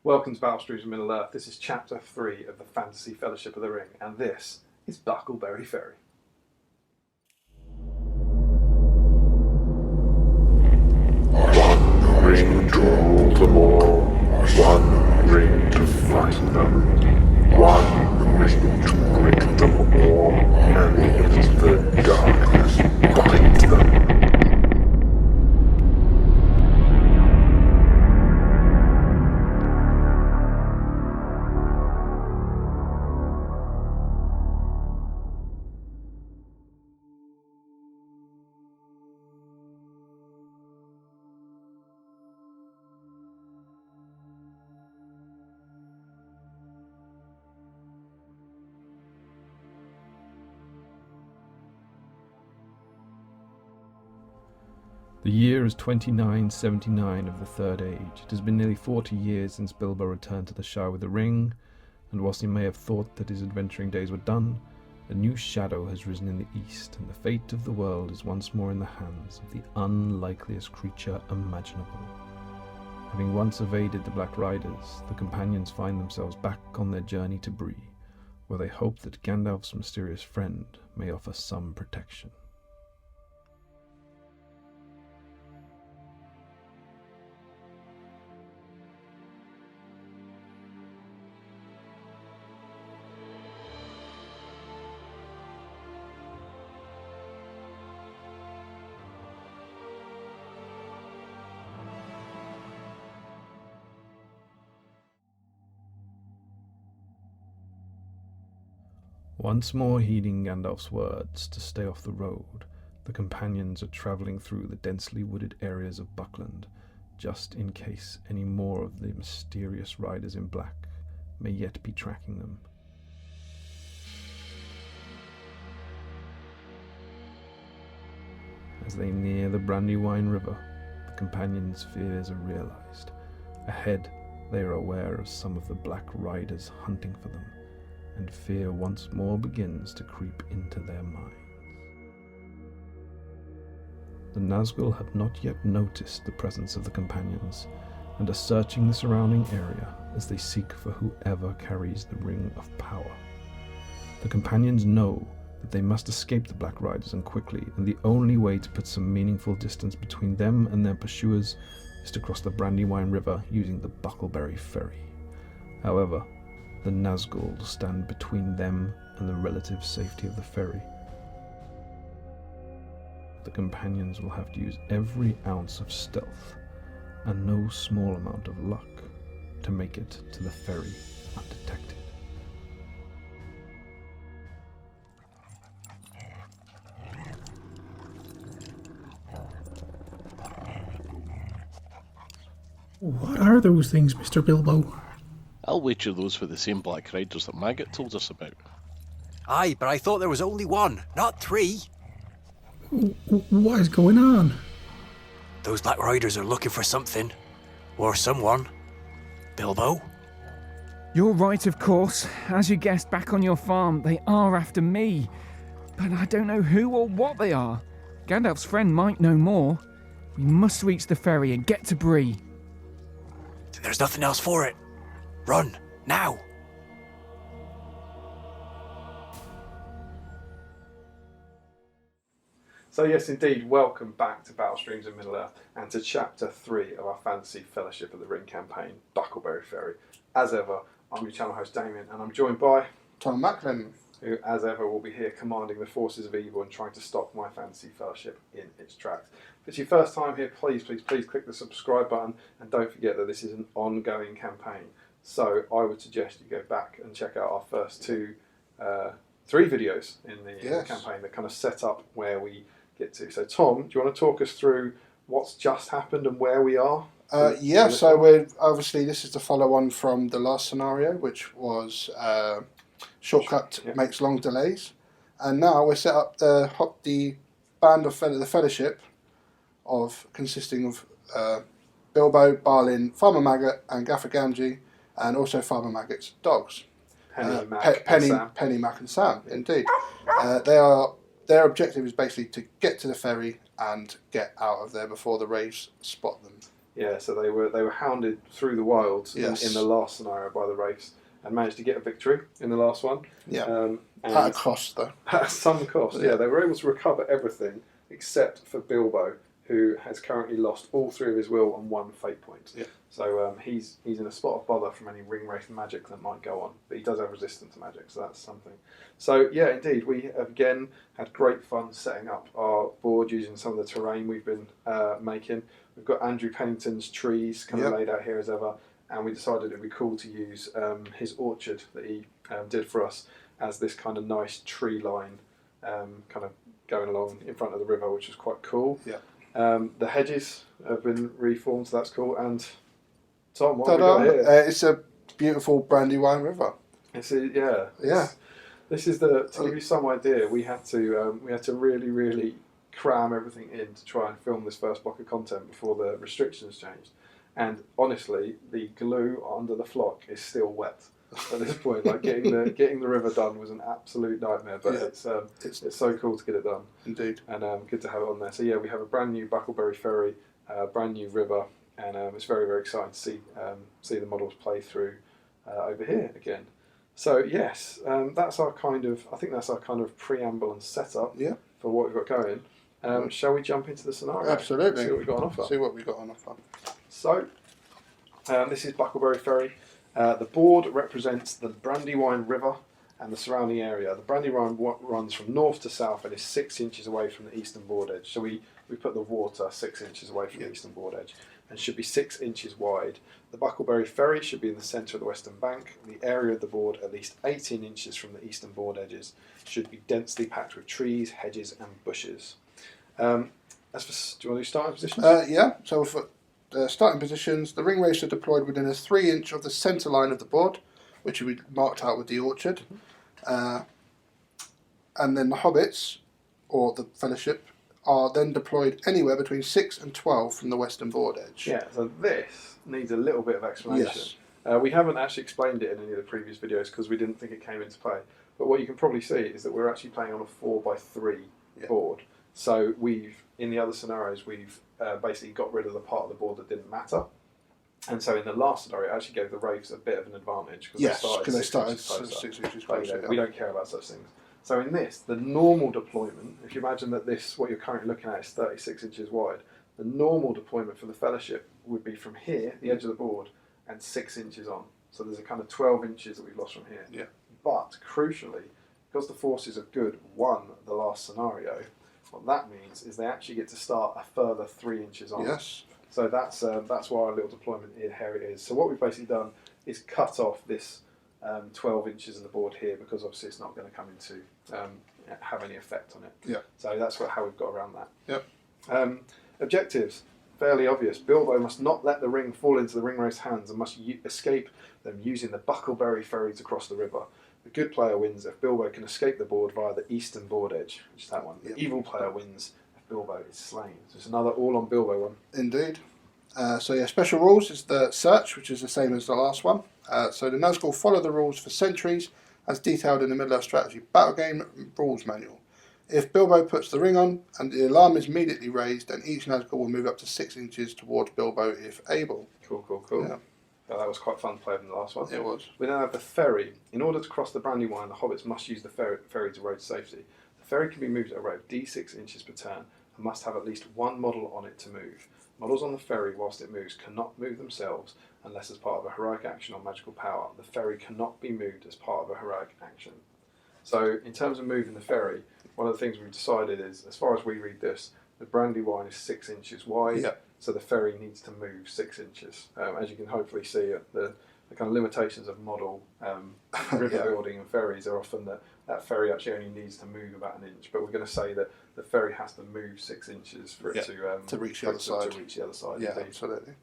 Welcome to Battlestreams of Middle-earth. This is Chapter 3 of the Fantasy Fellowship of the Ring, and this is Buckleberry Ferry. One ring to rule them all, one ring to frighten them, one ring to break them all, and let the darkness bind them. The year is 2979 of the Third Age. It has been nearly 40 years since Bilbo returned to the Shire with the Ring, and whilst he may have thought that his adventuring days were done, a new shadow has risen in the east, and the fate of the world is once more in the hands of the unlikeliest creature imaginable. Having once evaded the Black Riders, the companions find themselves back on their journey to Bree, where they hope that Gandalf's mysterious friend may offer some protection. Once more heeding Gandalf's words to stay off the road, the companions are travelling through the densely wooded areas of Buckland, just in case any more of the mysterious riders in black may yet be tracking them. As they near the Brandywine River, the companions' fears are realised. Ahead, they are aware of some of the Black Riders hunting for them, and fear once more begins to creep into their minds. The Nazgul have not yet noticed the presence of the companions, and are searching the surrounding area as they seek for whoever carries the Ring of Power. The companions know that they must escape the Black Riders, and quickly, and the only way to put some meaningful distance between them and their pursuers is to cross the Brandywine River using the Buckleberry Ferry. However, the Nazgul stand between them and the relative safety of the ferry. The companions will have to use every ounce of stealth and no small amount of luck to make it to the ferry undetected. What are those things, Mr. Bilbo? I'll wager those were the same Black Riders that Maggot told us about. Aye, but I thought there was only one, not three. What is going on? Those Black Riders are looking for something. Or someone. Bilbo? You're right, of course. As you guessed back on your farm, they are after me. But I don't know who or what they are. Gandalf's friend might know more. We must reach the ferry and get to Bree. Then there's nothing else for it. Run, now! So yes, indeed, welcome back to Battlestreams of Middle-earth and to Chapter 3 of our Fantasy Fellowship of the Ring campaign, Buckleberry Ferry. As ever, I'm your channel host Damien, and I'm joined by Tom Macklin, who, as ever, will be here commanding the forces of evil and trying to stop my Fantasy Fellowship in its tracks. If it's your first time here, please click the subscribe button, and don't forget that this is an ongoing campaign. So I would suggest you go back and check out our first three videos in the campaign that kind of set up where we get to. So Tom, do you want to talk us through what's just happened and where we are? So we're obviously, this is the follow-on from the last scenario, which was shortcut makes long delays, and now we're set up the band of the Fellowship, consisting of Bilbo, Balin, Farmer Maggot, and Gaffer Gamgee, and also Farmer Maggot's dogs. Penny, Mac, and Sam. Indeed, their objective is basically to get to the ferry and get out of there before the Wraiths spot them. Yeah, so they were hounded through the wilds Yes. in the last scenario by the Wraiths and managed to get a victory in the last one. Yeah. And At a cost, though. at some cost, Yeah. yeah. They were able to recover everything except for Bilbo, who has currently lost all 3 of his will and 1 fate point. Yeah. So he's in a spot of bother from any Ringwraith magic that might go on, but he does have resistance to magic, so that's something. So yeah, indeed, we have again had great fun setting up our board using some of the terrain we've been making. We've got Andrew Pennington's trees kind of laid out here as ever, and we decided it'd be cool to use his orchard that he did for us as this kind of nice tree line kind of going along in front of the river, which is quite cool. Yeah. The hedges have been reformed, so that's cool. And Tom, what Ta-da. have we got here? It's a beautiful Brandywine River. Yeah. This is to give you some idea. We had to really cram everything in to try and film this first block of content before the restrictions changed. And honestly, the glue under the flock is still wet at this point. Like getting the river done was an absolute nightmare. But it's so cool to get it done. Indeed. And good to have it on there. So yeah, we have a brand new Buckleberry Ferry, brand new river, and it's very, very exciting to see the models play through over here again. So yes, that's our kind of preamble and setup for what we've got going. Shall we jump into the scenario? Absolutely. See what we've got on offer. See what we've got on offer. So this is Buckleberry Ferry. The board represents the Brandywine River and the surrounding area. The Brandywine runs from north to south and is 6 inches away from the eastern board edge. So we put the water 6 inches away from the eastern board edge and should be 6 inches wide. The Buckleberry Ferry should be in the centre of the western bank. The area of the board, at least 18 inches from the eastern board edges, should be densely packed with trees, hedges and bushes. Do you want to do starting positions? Yeah, so for starting positions, the Ringwraiths are deployed within a 3 inch of the centre line of the board, which will be marked out with the orchard. And then the hobbits, or the fellowship, are then deployed anywhere between 6 and 12 from the western board edge. Yeah, so this needs a little bit of explanation. Yes. We haven't actually explained it in any of the previous videos because we didn't think it came into play. But what you can probably see is that we're actually playing on a 4x3 board. So in the other scenarios, we've basically got rid of the part of the board that didn't matter. And so in the last scenario, it actually gave the Wraiths a bit of an advantage because they started 6 inches closer. We don't care about such things. So in this, the normal deployment, if you imagine that what you're currently looking at is 36 inches wide, the normal deployment for the Fellowship would be from here, the edge of the board, and 6 inches on. So there's a kind of 12 inches that we've lost from here. Yeah. But crucially, because the forces of good won the last scenario, what that means is they actually get to start a further 3 inches on. Yes. So that's why our little deployment here it is. So what we've basically done is cut off this 12 inches of the board here because obviously it's not going to come into have any effect on it. Yeah. So that's how we've got around that. Yep. Objectives, fairly obvious. Bilbo must not let the ring fall into the Ringwraiths' hands and must escape them using the Buckleberry Ferry to cross the river. The good player wins if Bilbo can escape the board via the eastern board edge, which is that one. The evil player wins if Bilbo is slain. So it's another all on Bilbo one. Indeed. Special rules is the search, which is the same as the last one. So the Nazgul follow the rules for centuries, as detailed in the Middle Earth Strategy Battle Game Rules Manual. If Bilbo puts the ring on and the alarm is immediately raised, then each Nazgul will move up to 6 inches towards Bilbo if able. Cool. Yeah. Oh, that was quite fun playing in the last one. It was. We then have the ferry. In order to cross the Brandywine, the hobbits must use the ferry to road safety. The ferry can be moved at a rate of d6 inches per turn and must have at least one model on it to move. Models on the ferry whilst it moves cannot move themselves unless as part of a heroic action or magical power. The ferry cannot be moved as part of a heroic action. So in terms of moving the ferry, one of the things we've decided is, as far as we read this, the Brandywine is 6 inches wide. Yep. So the ferry needs to move 6 inches. As you can hopefully see, the kind of limitations of model river building and ferries are often that ferry actually only needs to move about an inch. But we're going to say that the ferry has to move 6 inches for it to reach the other side. To reach the other side. Yeah, indeed. absolutely.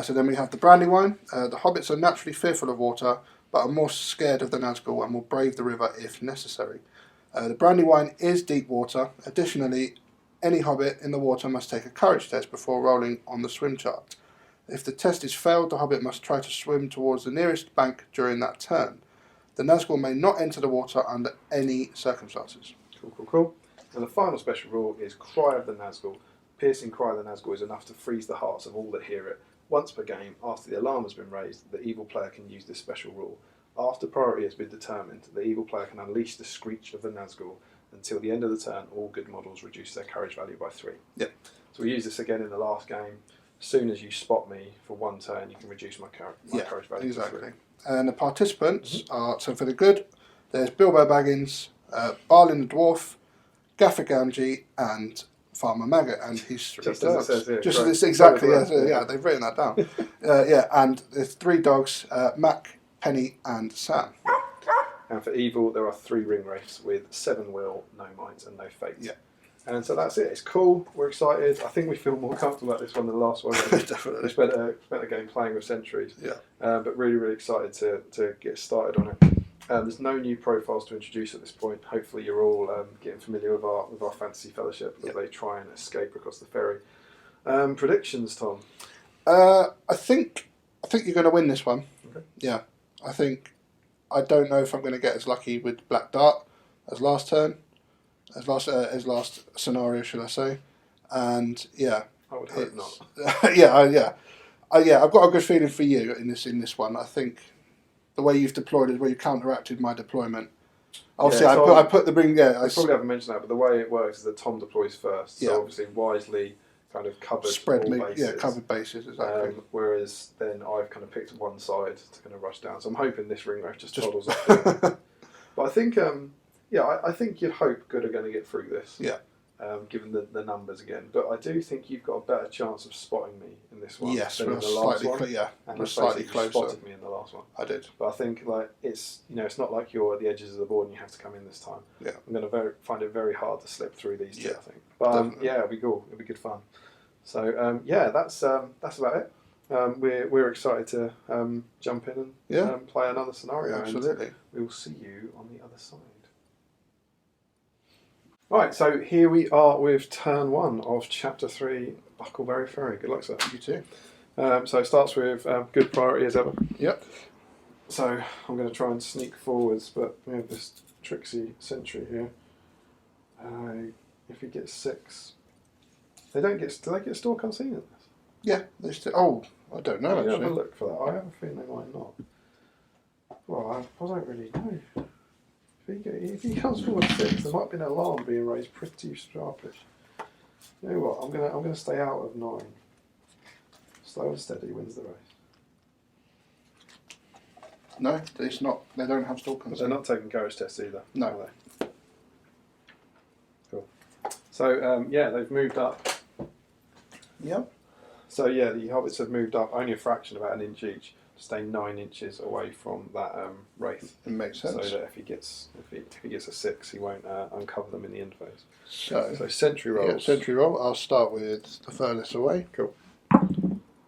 So then we have the Brandywine. The hobbits are naturally fearful of water, but are more scared of the Nazgul and will brave the river if necessary. The Brandywine is deep water. Additionally, any hobbit in the water must take a courage test before rolling on the swim chart. If the test is failed, the hobbit must try to swim towards the nearest bank during that turn. The Nazgul may not enter the water under any circumstances. Cool. And the final special rule is Cry of the Nazgul. piercing cry of the Nazgul is enough to freeze the hearts of all that hear it. Once per game, after the alarm has been raised, the evil player can use this special rule. After priority has been determined, the evil player can unleash the screech of the Nazgul. Until the end of the turn, all good models reduce their courage value by 3. Yep. So we used this again in the last game. As soon as you spot me for 1 turn, you can reduce my courage value exactly. to 3. And the participants are, so for the good, there's Bilbo Baggins, Balin the Dwarf, Gaffer Gamgee, and Farmer Maggot and his 3 Just dogs. as it says here. Just Great. as it's exactly, Solid yeah, work. they've written that down. And there's 3 dogs, Mac, Penny, and Sam. And for evil, there are 3 Ringwraiths with 7 will, no minds, and no fate. Yeah. And so that's it. It's cool. We're excited. I think we feel more comfortable about this one than the last one. Definitely. We spent a game playing with Sentries. Yeah. But really, really excited to get started on it. There's no new profiles to introduce at this point. Hopefully, you're all getting familiar with our fantasy fellowship as they try and escape across the ferry. Predictions, Tom? I think you're going to win this one. Okay. Yeah. I don't know if I'm going to get as lucky with Black Dart as last turn, as last scenario, should I say? And yeah, I would hope not. I've got a good feeling for you in this one. I think the way you've deployed it, where you counteracted my deployment. Obviously, so I put the ring. Yeah, I probably haven't mentioned that, but the way it works is that Tom deploys first. Yeah. So obviously, wisely kind of covered spread all me. bases. Yeah, covered bases exactly. Whereas then I've kind of picked one side to kind of rush down. So I'm hoping this Ringwraith just toddles off. But I think, I think you'd hope good are going to get through this. Yeah. Given the numbers again, but I do think you've got a better chance of spotting me in this one Yes, than in we're the last slightly one. we're let's slightly face it, you closer. spotted me in the last one. I did. But I think it's not like you're at the edges of the board and you have to come in this time. Yeah. I'm going to find it very hard to slip through these two. Yeah, I think. But definitely. it'll be cool. It'll be good fun. So that's about it. We're excited to jump in and play another scenario. Absolutely. And we will see you on the other side. Right, so here we are with turn 1 of chapter 3, Buckleberry Ferry. Good luck, sir. You too. So it starts with good priority as ever. Yep. So I'm going to try and sneak forwards, but we have this tricksy sentry here. If he gets 6, do they get stalk unseen in this? Yeah. They still. Oh, I don't know Have a actually. look for that. I have a feeling they might not. Well, I don't really know. If he comes forward 6, there might be an alarm being raised pretty sharpish. You know what? I'm gonna stay out of 9. Slow and steady wins the race. No, it's not. They don't have stalk But they're not taking courage tests either. No. Are they? Cool. So they've moved up. Yep. So the hobbits have moved up only a fraction, about an inch each, to stay 9 inches away from that wraith. It makes sense. So that if he gets a 6, he won't uncover them in the end phase. So sentry rolls. yeah, sentry roll. I'll start with the furthest away. Cool.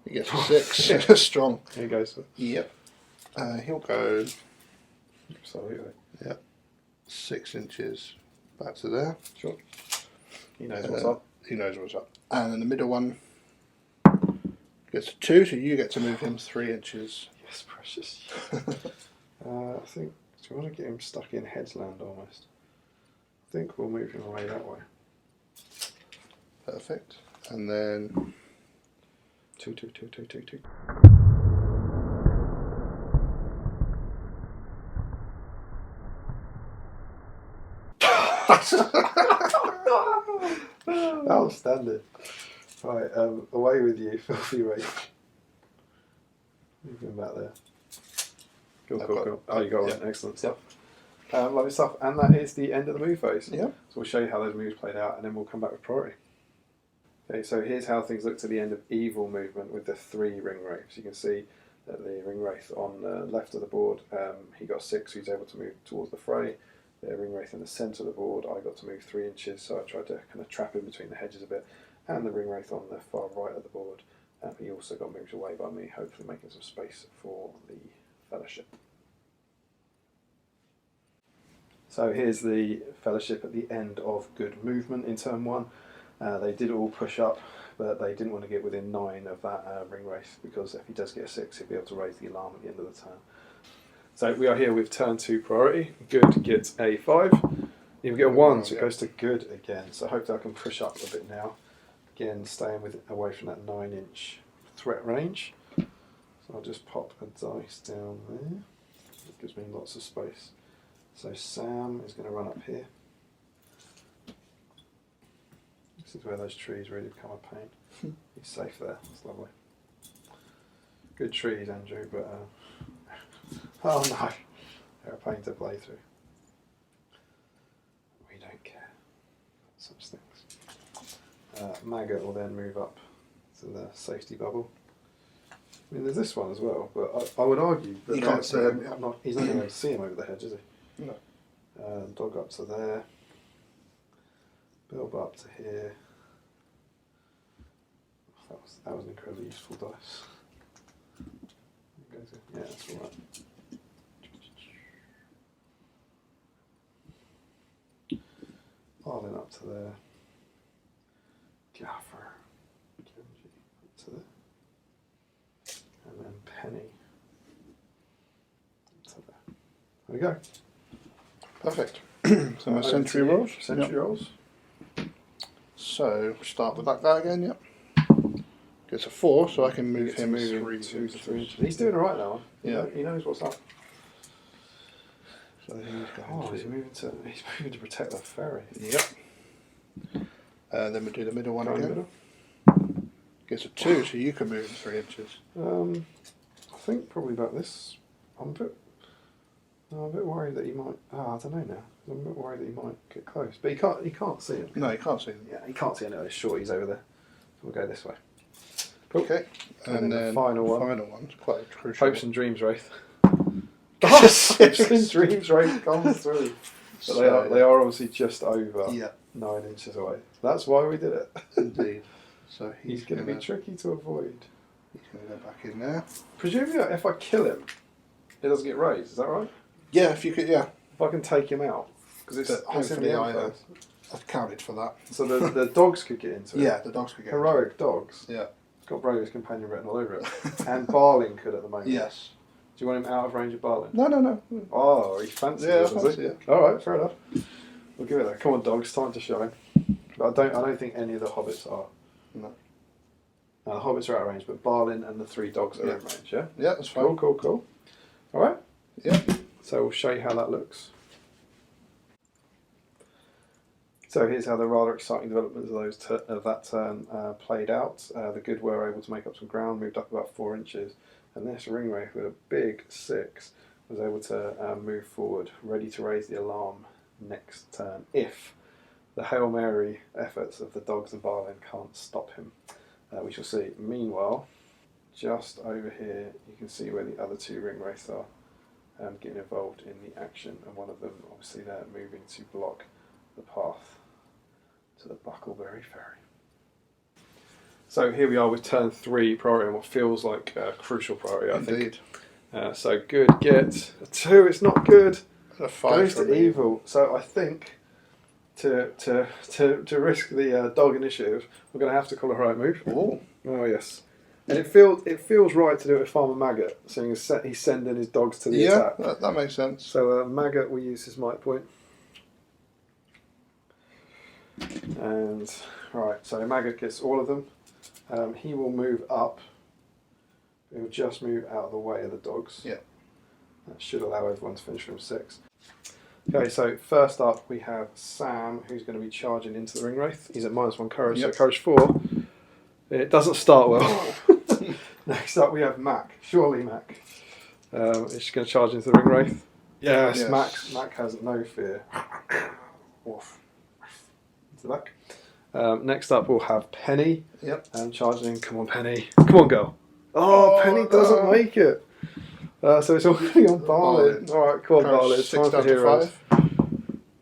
He gets a 6. Strong. Here he goes. Yep. He'll go. Absolutely. 6 inches back to there. Sure. He knows what's up. He knows what's up. And then the middle one gets a 2, so you get to move him 3 inches. Yes, precious. I think. Do you want to get him stuck in headland almost? I think we'll move him away that way. Perfect. And then 2, 2, 2, 2, 2, 2. Outstanding. Right, away with you, filthy wraith. Move him back there. Cool. Oh, you got one. Excellent stuff. Lovely stuff. And that is the end of the move phase. Yeah. So we'll show you how those moves played out, and then we'll come back with priority. Okay, so here's how things look to the end of evil movement with the 3 Ringwraiths. You can see that the Ringwraith on the left of the board, he got 6, so he's able to move towards the fray. The Ringwraith in the centre of the board, I got to move 3 inches, so I tried to kind of trap in between the hedges a bit. And the Ringwraith on the far right of the board, he also got moved away by me, hopefully making some space for the Fellowship. So here's the Fellowship at the end of good movement in turn 1. They did all push up, but they didn't want to get within 9 of that Ringwraith, because if he does get a 6, he'll be able to raise the alarm at the end of the turn. So we are here with turn 2 priority. Good gets a 5. You get a 1, so it goes to good again. So hopefully I can push up a bit now. Again, staying away from that 9-inch threat range. So I'll just pop a dice down there. It gives me lots of space. So Sam is going to run up here. This is where those trees really become a pain. He's safe there. It's lovely. Good trees, Andrew, but oh no, they're a pain to play through. We don't care. Such things. Maggot will then move up to the safety bubble. I mean, there's this one as well, but I would argue that You can't see him, yeah. he's not going to see him over the hedge, is he? No. Dog up to there. Bilbo up to here. That was an incredibly useful dice. Yeah, that's all right. Barlin up to there. Gaffer. Genji up to there. And then Penny up to there. There we go. Perfect. So my sentry rolls. Sentry rolls. So start with that guy again. Yep. Gets a 4, so I can move him 3 2 to 3 inches. He's doing alright now. Yeah. He knows what's up. So he's He's moving to protect the ferry. Yep. Then we do the middle one Go in the again. middle. Gets a 2, so you can move him 3 inches. I think probably about this. I'm a bit worried that he might. I don't know now. I'm a bit worried that he might get close, but he can't see him. No, you can't see him. Yeah, he can't see any of those shorties over there. So we'll go this way. Cool. Okay. And then the final one. Final one's quite crucial. Hopes and Dreams Wraith. Hopes and Dreams Wraith comes through. But they are obviously just over 9 inches away. That's why we did it. Indeed. So He's going to be tricky to avoid. He's going to go back in there. Presumably, if I kill him, it doesn't get raised. Is that right? Yeah, if you could, yeah. If I can take him out, because it's in Hopefully the I end. I've counted for that. So the dogs could get into it. Yeah, the dogs could get Heroic dogs. Yeah. It's got Bravest Companion written all over it. And Barlin could at the moment. Yes. Do you want him out of range of Barlin? No. Oh, he fancies Yeah, it, I does fancy he? it. Alright, fair enough. We'll give it that. Come on, dogs, time to shine. But I don't think any of the hobbits are. No. No, the hobbits are out of range, but Barlin and the 3 dogs are in range, yeah? Yeah, that's fine. Cool. Alright? Yeah. So we'll show you how that looks. So here's how the rather exciting developments of that turn played out. The good were able to make up some ground, moved up about 4 inches, and this Ringwraith with a big 6 was able to move forward, ready to raise the alarm next turn if the Hail Mary efforts of the dogs and Barlin can't stop him. We shall see. Meanwhile, just over here you can see where the other 2 Ringwraiths are getting involved in the action, and one of them obviously they're moving to block the path to the Buckleberry Ferry. So here we are with turn 3 priority, and what feels like a crucial priority, I think. So good, get a 2, it's not good. A 5 goes to evil. So I think to risk the dog initiative, we're going to have to call a heroic move. Oh yes. And it feels right to do it with Farmer Maggot, seeing as he's sending his dogs to the attack. Yeah, that makes sense. So Maggot will use his might point. And right, so Maggot gets all of them. He will move up. He will just move out of the way of the dogs. Yeah. That should allow everyone to finish from 6. Okay, so first up we have Sam, who's going to be charging into the Ringwraith. He's at -1 courage, so courage 4. It doesn't start well. Next up we have Mac. Surely Mac. He's going to charge into the Ringwraith. Yes. Mac has no fear. Oof. To the back. Next up we'll have Penny. Charging in. Come on, Penny. Come on, girl. Oh, Penny doesn't make it. So it's all going to be on Barlin. Alright, come on, Barlin. It's time for heroes.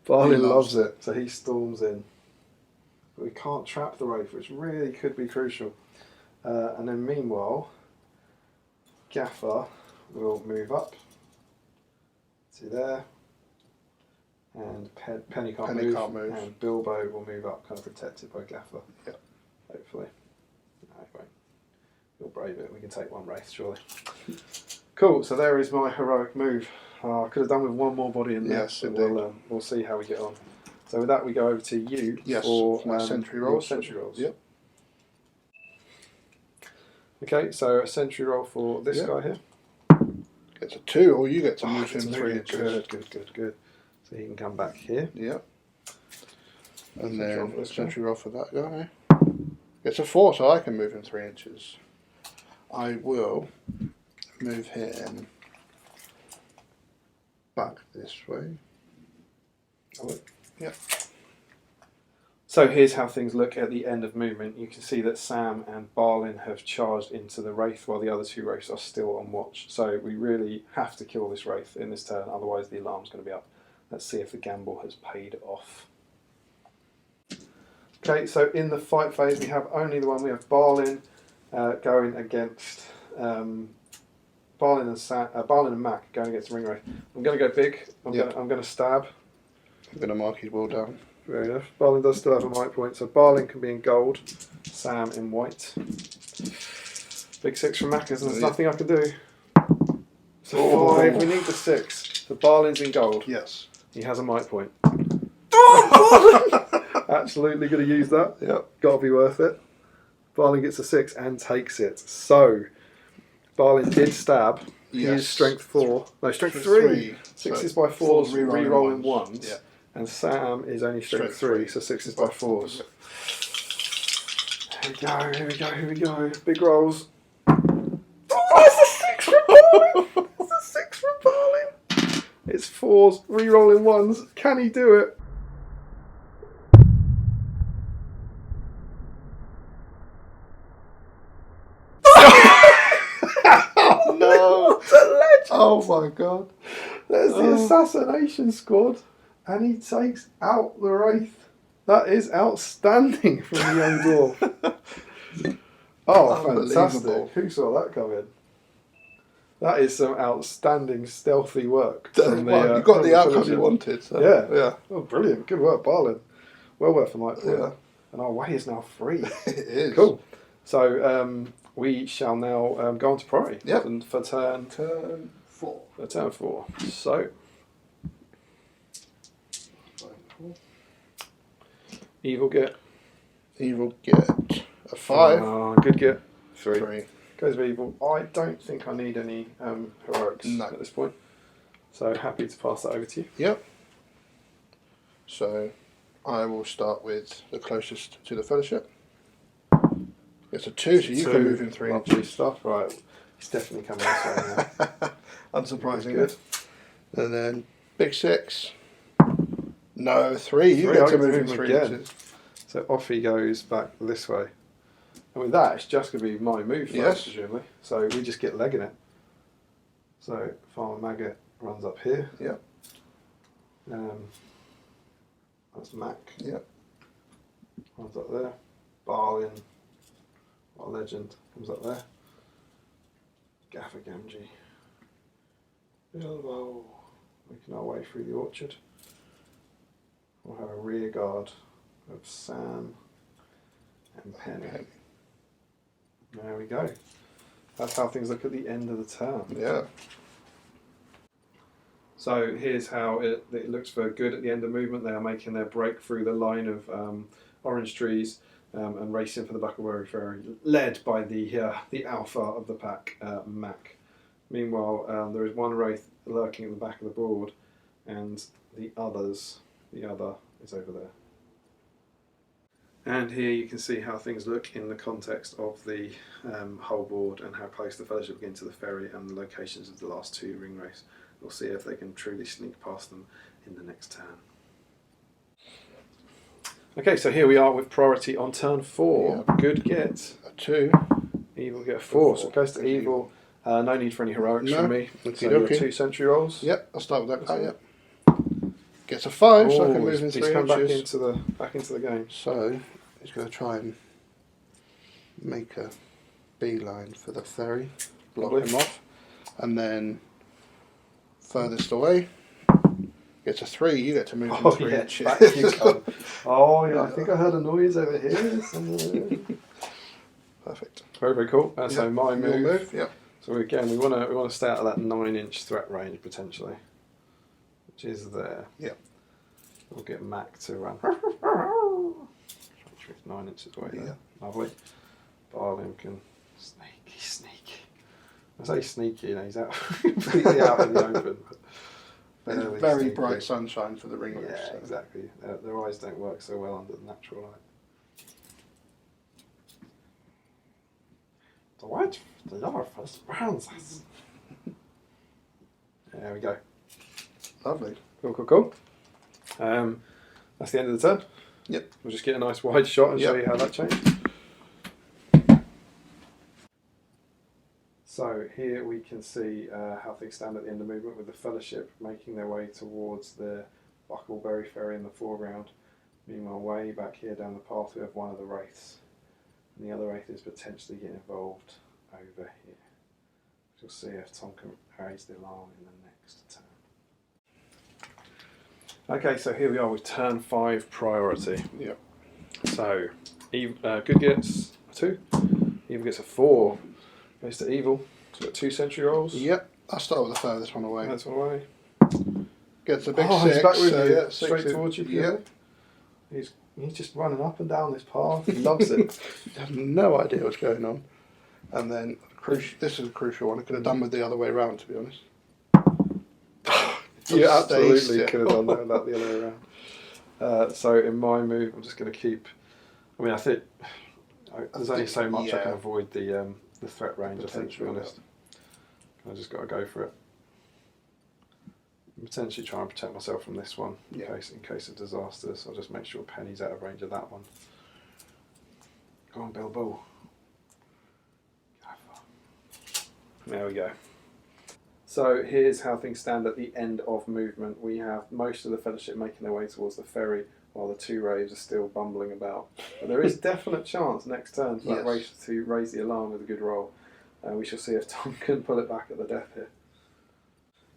Barlin loves it, so he storms in. But we can't trap the Wraith, which really could be crucial. And then meanwhile, Gaffer will move up to there. And Penny can't move. And Bilbo will move up, kind of protected by Gaffer. Yeah. Hopefully. No, he won't. He'll brave it. We can take one Wraith, surely. Cool, so there is my heroic move. I could have done with one more body in there. Yes, but we'll see how we get on. So with that, we go over to you for my sentry rolls. Sentry rolls. Yep. Okay, so a sentry roll for this Yep. guy here. Gets a 2, or you get to Oh, move it's him 3 moving. inches. Good. So he can come back here. Yep. And Sentry roll for then this guy. sentry roll for that guy. Gets a 4, so I can move him 3 inches. I will move him back this way. Yep. So here's how things look at the end of movement. You can see that Sam and Barlin have charged into the Wraith while the other 2 Wraiths are still on watch. So we really have to kill this Wraith in this turn, otherwise the alarm's going to be up. Let's see if the gamble has paid off. Okay, so in the fight phase we have only the one. We have Barlin going against Barlin and Mac going against Ringwraith. I'm going to go big. I'm going to stab. I'm going to mark his wall down. Fair enough. Barlin does still have a might point, so Barlin can be in gold, Sam in white. Big 6 from Mackers, and there's nothing I can do. So 5, we need the 6. So Barlin's in gold. Yes. He has a might point. Absolutely going to use that. Yep. Got to be worth it. Barlin gets a 6 and takes it. So Barlin did stab. He Yes. is strength 4. No, strength 3. 6 So is by 4s, re-rolling re-rolling ones. 1s. Yeah. And Sam is only strength 3, so 6 is by 4s. Here we go. Big rolls. Oh, it's a 6 from Barlin! It's a 6 from Barlin! It's 4s, re-rolling 1s. Can he do it? Oh no! What a legend! Oh my god. There's the assassination squad, and he takes out the Wraith. That is outstanding from the young dwarf. Oh, fantastic. Unbelievable. Who saw that coming? That is some outstanding stealthy work. Well, you got the outcome you wanted. So. Yeah. Oh, brilliant. Good work, Barlin. Well worth a might point. Yeah. And our way is now free. It is. Cool. So we shall now go on to priority. Yep. And for turn 4. For turn 4. So evil get. Evil get a 5. Good get. 3. 3. Goes with evil. I don't think I need any heroics at this point. So happy to pass that over to you. Yep. So I will start with the closest to the fellowship. It's a 2, so you can move him 3 Lovely inches. stuff. Right. He's definitely coming this way now. Unsurprisingly. Good. And then big 6. No, 3. You 3, get I to get to move him move 3 again. inches. So off he goes back this way. And with that, it's just going to be my move first, Yes. presumably. So we just get legging it. So Farmer Maggot runs up here. Yep. That's Mac. Yep. Runs up there. Barlin. What a legend. Comes up there. Gaffer Gamgee. Bilbo. Making our way through the orchard. We'll have a rear guard of Sam and Penny. There we go. That's how things look at the end of the turn. Yeah. So here's how it looks for good at the end of movement. They are making their break through the line of orange trees and racing for the Buckleberry Ferry, led by the alpha of the pack, Mac. Meanwhile, there is one Wraith lurking at the back of the board, and the other is over there. And here you can see how things look in the context of the whole board and how close the Fellowship get to the ferry and the locations of the last 2 Ringwraiths. We'll see if they can truly sneak past them in the next turn. Okay, so here we are with priority on turn 4. Yeah. Good get. A 2. Evil get a 4, so it goes to evil. No need for any heroics from me. So your 2 sentry rolls. Yep, I'll start with that guy, yep. Gets a 5, so I can move him 3 he's come inches. back into the game. So he's going to try and make a beeline for the ferry, block Lovely. him off, and then furthest away gets a 3. You get to move him 3 inches. Back you come. Oh yeah, I think I heard a noise over here. Perfect. Very, very cool. So Yep, my your move. Yep. So again, we want to stay out of that 9-inch threat range potentially, which is there. Yep. We'll get Mac to run. 9 inches away there. Yep. Lovely. Barlim can Sneaky. I say sneaky, he's out completely out in the open. But It's very bright sunshine for the Ringwraiths. Yeah, exactly. Their eyes don't work so well under the natural light. The white, the yellow first rounds us. There we go. Lovely. Cool. That's the end of the turn. Yep. We'll just get a nice wide shot and show you how that changed. So here we can see how things stand at the end of movement with the Fellowship making their way towards the Buckleberry Ferry in the foreground. Meanwhile, way back here down the path we have one of the Wraiths. And the other Wraith is potentially getting involved over here. We'll see if Tom can raise the alarm in the next turn. Okay, so here we are with turn 5 priority. Yep. So, good gets a 2, evil gets a 4, goes to evil, so we've got 2 sentry rolls. Yep, I'll start with the furthest one away. That's one away. Gets a big 6. He's back with you, Yeah, straight towards you. Yep. He's just running up and down this path, he loves it. I have no idea what's going on. And then, this is a crucial one, I could have done with the other way around, to be honest. You absolutely could have done that the other way around. So in my move, I'm just going to keep. I think there's only so much I can avoid the threat range. I think, to be honest, I just got to go for it. Potentially try and protect myself from this one in case of disaster. So I'll just make sure Penny's out of range of that one. Go on, Bilbo. There we go. So here's how things stand at the end of movement. We have most of the Fellowship making their way towards the ferry while the 2 Wraiths are still bumbling about. But there is definite chance next turn for that Wraith to raise the alarm with a good roll. We shall see if Tom can pull it back at the death here.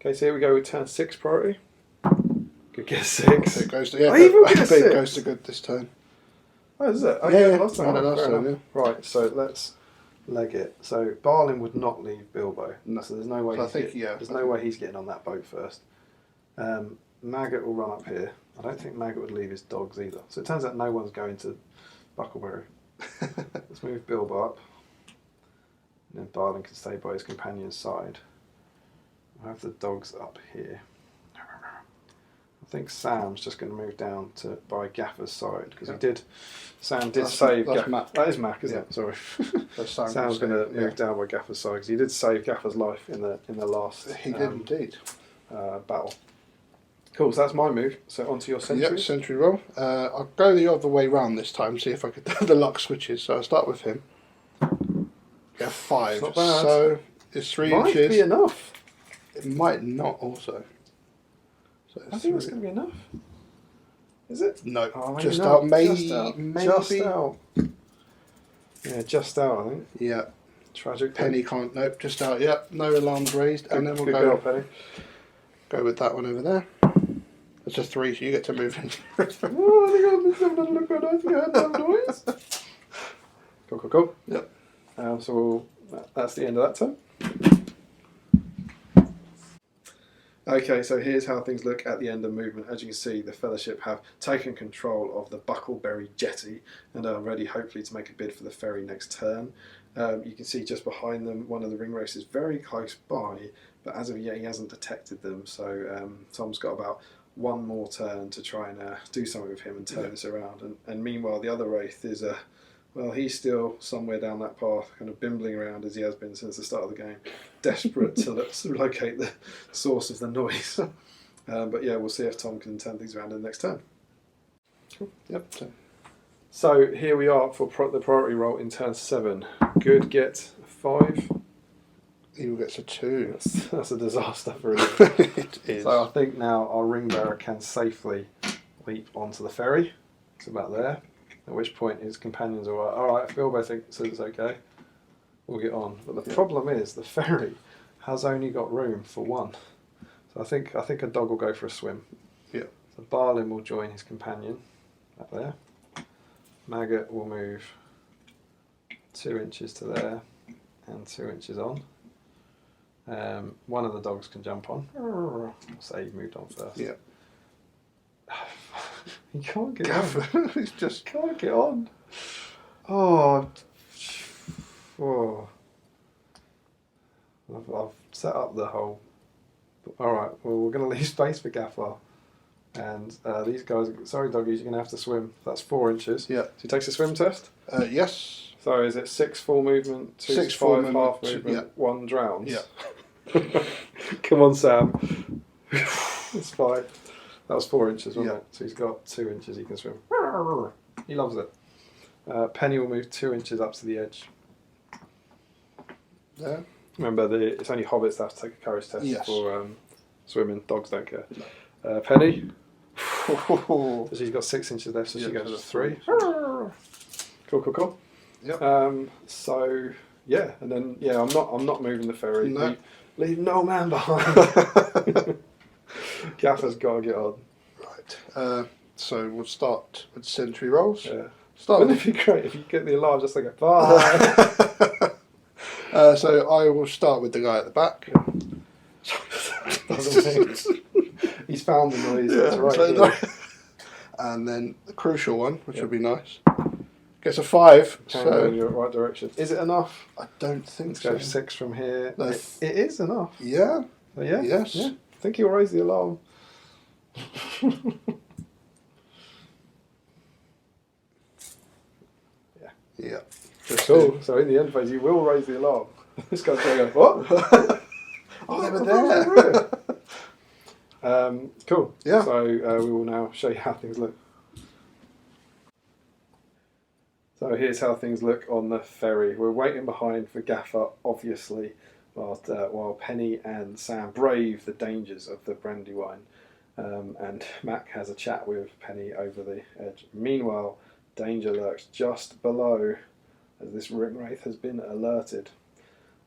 Okay, so here we go with turn 6 priority. Good get 6. It goes to, it goes to good this turn. Oh, is it? Okay, Yeah, last time. last time, yeah. Right, so let's leg it. So Barlin would not leave Bilbo. No. So there's no way. So there's no way he's getting on that boat first. Maggot will run up here. I don't think Maggot would leave his dogs either. So it turns out no one's going to Buckleberry. Let's move Bilbo up. And then Barlin can stay by his companion's side. I have the dogs up here. I think Sam's just going to move down to by Gaffer's side because Sam did save. Mac. That is Mac, isn't it? Sorry. Sam's going to move down by Gaffer's side because he did save Gaffer's life in the last. He did indeed. Battle. Cool. So that's my move. So onto your sentry. Yep, sentry roll. I'll go the other way round this time. See if I could do the luck switches. So I'll start with him. Get a 5. It's not bad. So it's 3 Might inches. be enough. It might not also. So I think that's going to be enough. Is it? No, Oh, maybe just not. out. Maybe. Just out. Yeah, just out, I think. Yeah. Tragic. Penny can't. Nope, just out. Yep, no alarms raised. And then we'll Good go girl, Penny. go with that one over there. It's a 3, so you get to move in. Oh, I think I'm just having a look at it. I think I heard that noise. Cool. Yep. So that's the end of that turn. Okay, so here's how things look at the end of movement. As you can see, the Fellowship have taken control of the Buckleberry jetty and are ready, hopefully, to make a bid for the ferry next turn. You can see just behind them, one of the Ringwraiths is very close by, but as of yet, he hasn't detected them. So Tom's got about one more turn to try and do something with him and turn this around. And meanwhile, the other Wraith is he's still somewhere down that path, kind of bimbling around as he has been since the start of the game, desperate to locate the source of the noise. But yeah, we'll see if Tom can turn things around in the next turn. Cool. Yep. So here we are for the priority roll in turn 7. Good get 5. Evil gets a 2. That's a disaster for him. It is. So I think now our ring bearer can safely leap onto the ferry. It's about there. At which point his companions are like, alright, if Bilbo says it's okay, we'll get on. But the problem is the ferry has only got room for 1. So I think a dog will go for a swim. Yeah. So Barlin will join his companion up there. Maggot will move 2 inches to there and 2 inches on. One of the dogs can jump on. I'll say he moved on first. Yeah. He can't get Gaffer. on. He's just Can't get on. Oh. I've set up the whole. All right. Well, we're going to leave space for Gaffer, and these guys. Sorry, doggies, you're going to have to swim. That's 4 inches. Yeah. So he takes a swim test. Yes. So is it 6 full movement, 2 6 5 full half movement, movement, yeah. 1 drowns? Yeah. Come on, Sam. It's fine. That was 4 inches, wasn't it? So he's got 2 inches he can swim. He loves it. Penny will move 2 inches up to the edge. There. Remember, it's only hobbits that have to take a courage test Yes. for swimming. Dogs don't care. Penny. So she's got 6 inches left, so she goes to 3. Cool. Yep. So yeah, and then I'm not moving the ferry. No. Leave no man behind. Gaffer's got to get on. Right. So we'll start with century rolls. Yeah. Start Wouldn't it be great if you get the alarm just like bye? So I will start with the guy at the back. He's found the noise. Yeah, It's right so here. no. And then the crucial one, which would be nice, gets a 5. Can go in So the right direction. Is it enough? I don't think Let's so. go 6 from here. No. It is enough. Yeah. So yeah. Yes. Yeah. I think he'll raise the alarm. Yeah. Cool. So in the end phase, you will raise the alarm. This guy's going to go, what? Oh, they were there. Cool. Yeah. So we will now show you how things look. So here's how things look on the ferry. We're waiting behind for Gaffer, obviously, while Penny and Sam brave the dangers of the Brandywine. And Mac has a chat with Penny over the edge. Meanwhile, danger lurks just below, as this Ringwraith has been alerted.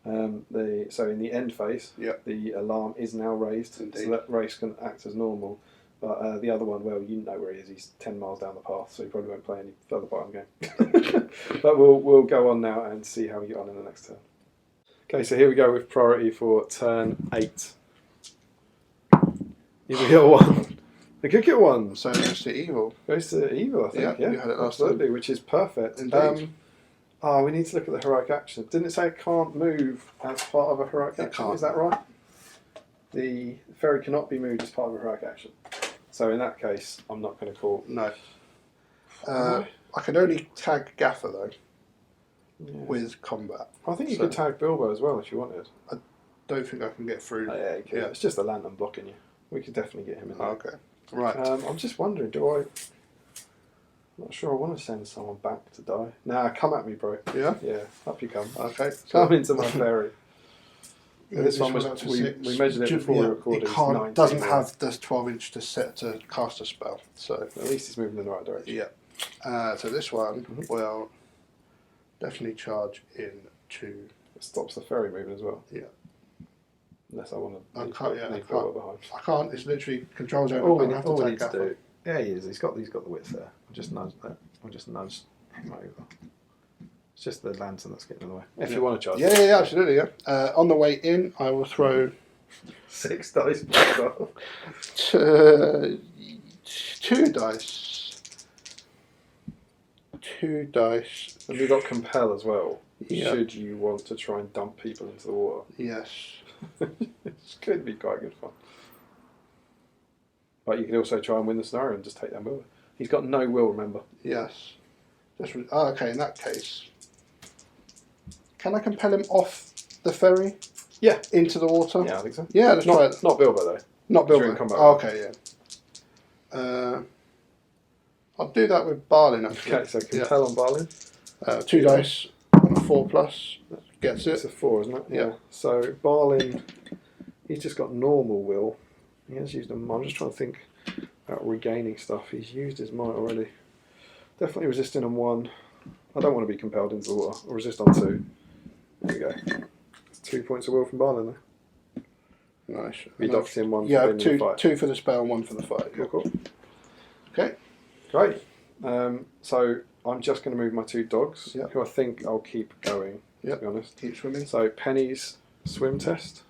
So in the end phase, the alarm is now raised, Indeed. so that race can act as normal. But the other one, well, you know where he is. He's 10 miles down the path, so he probably won't play any further part of the game. But we'll go on now and see how we get on in the next turn. Okay, so here we go with priority for turn 8. Either get 1. They could get 1. So it goes to evil. Goes to evil, I think. Yeah, Yeah, you had it last absolutely, which is perfect. Indeed. We need to look at the heroic action. Didn't it say it can't move as part of a heroic action? can't. Is that right? The ferry cannot be moved as part of a heroic action. So in that case, I'm not going to call. No. I can only tag Gaffer though Yeah. with combat. I think you So- could tag Bilbo as well if you wanted. Don't think I can get through. Oh, yeah, you could. Yeah. It's just the lantern blocking you. We could definitely get him in there. Okay. Right. I'm just wondering, I'm not sure I want to send someone back to die. Nah, come at me, bro. Yeah. Yeah, up you come. Okay. Come into my ferry. This one was up to we 6. measured it before we recorded. It It's can't, 19, doesn't yeah. have the 12-inch to set to cast a spell. So At least it's moving in the right direction. yeah. So this one will definitely charge into. It stops the ferry moving as well. Yeah. Unless I want to. I can't. Yeah. I leave can't. Bilbo behind. I can't. It's literally control zone. All I we have all to we take need to Gaffer. do. Yeah, he is. He's got the width there. I'll just nudge that. I'll just nudge him over. It's just the lantern that's getting in the way. If you want to charge. Yeah, absolutely. Yeah. On the way in, I will throw 6 dice. 2 dice. 2 dice. And we've got compel as well. Yeah. Should you want to try and dump people into the water, Yes. it's going to be quite good fun. But you could also try and win the scenario and just take them over. He's got no will, remember. Yes. Okay. In that case, can I compel him off the ferry? Yeah. Into the water. Yeah, I think so. Yeah. Let's try it. Not Bilbo though. Not during Bilbo. combat. Oh, okay. Yeah. I'll do that with Barlin actually. Okay, so compel on Barlin. 2 dice on a 4+. Gets It's it. a 4, isn't it? Yeah. So Barlin, he's just got normal will. He has used a might. I'm just trying to think about regaining stuff. He's used his might already. Definitely resisting on 1. I don't want to be compelled into the water. I'll resist on 2. There we go. 2 points of will from Barlin there. Nice. We docked in 1 for Yeah. winning the fight. 2 for the spell and 1 for the fight. Cool. Okay. Great. So I'm just going to move my 2 dogs, Yep. who I think I'll keep going, Yep. to be honest. Keep swimming. So Penny's swim test.